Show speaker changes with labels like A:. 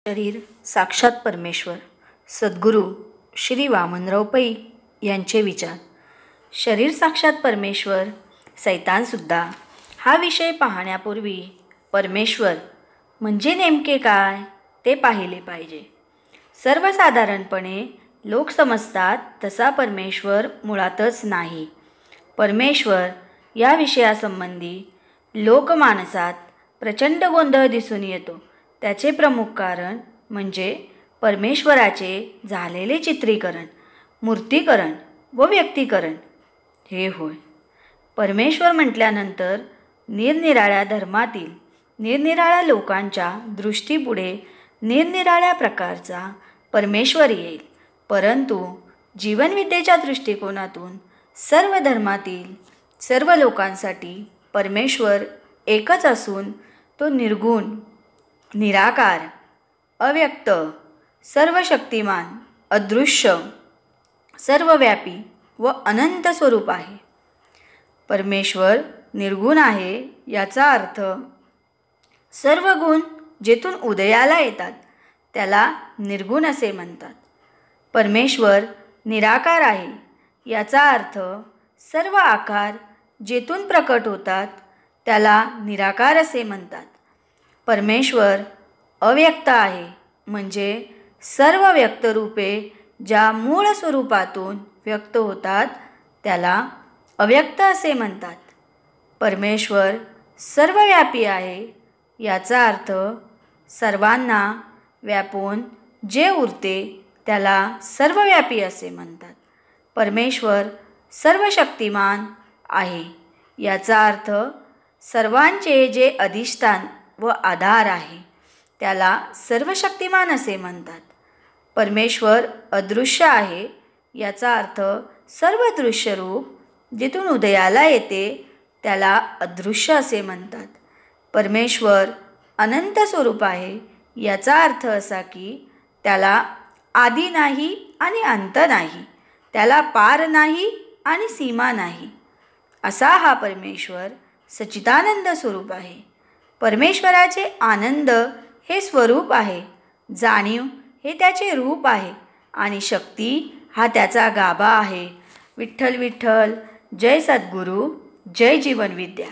A: शरीर साक्षात परमेश्वर. सद्गुरू श्री वामनराव पै यांचे विचार. शरीर साक्षात परमेश्वर, सैतानसुद्धा हा विषय पाहण्यापूर्वी परमेश्वर म्हणजे नेमके काय ते पाहिले पाहिजे. सर्वसाधारणपणे लोक समजतात तसा परमेश्वर मुळातच नाही. परमेश्वर या विषयासंबंधी लोकमानसात प्रचंड गोंधळ दिसून येतो. त्याचे प्रमुख कारण म्हणजे परमेश्वराचे झालेले चित्रीकरण, मूर्तीकरण व व्यक्तीकरण हे होय. परमेश्वर म्हटल्यानंतर निरनिराळ्या धर्मातील निरनिराळ्या लोकांच्या दृष्टीपुढे निरनिराळ्या प्रकारचा परमेश्वर येईल. परंतु जीवनविद्येच्या दृष्टिकोनातून सर्व धर्मातील सर्व लोकांसाठी परमेश्वर एकच असून तो निर्गुण, निराकार, अव्यक्त, सर्वशक्तिमान, अदृश्य, सर्वव्यापी व अनंत स्वरूप आहे. परमेश्वर निर्गुण आहे याचा अर्थ सर्व गुण जेथून उदयाला येतात त्याला निर्गुण असे म्हणतात. परमेश्वर निराकार आहे याचा अर्थ सर्व आकार जेथून प्रकट होतात त्याला निराकार असे म्हणतात. परमेश्वर अव्यक्त आहे म्हणजे सर्व व्यक्तरूपे ज्या मूळ स्वरूपातून व्यक्त होतात त्याला अव्यक्त असे म्हणतात. परमेश्वर सर्वव्यापी आहे याचा अर्थ सर्वांना व्यापून जे उरते त्याला सर्वव्यापी असे म्हणतात. परमेश्वर सर्वशक्तिमान आहे याचा अर्थ सर्वांचे जे अधिष्ठान व आधार आहे त्याला सर्वशक्तिमान असे म्हणतात. परमेश्वर अदृश्य आहे याचा अर्थ सर्व दृश्य रूप जिथून उदयाला येते त्याला अदृश्य असे म्हणतात. परमेश्वर अनंत स्वरूप आहे याचा अर्थ असा की त्याला आदी नाही आणि अंत नाही, त्याला पार नाही आणि सीमा नाही. असा हा परमेश्वर सच्चिदानंद स्वरूप आहे. परमेश्वराचे आनंद हे स्वरूप आहे, जाणीव हे त्याचे रूप आहे आणि शक्ती हा त्याचा गाभा आहे. विठ्ठल विठ्ठल. जय सद्गुरू, जय जीवनविद्या.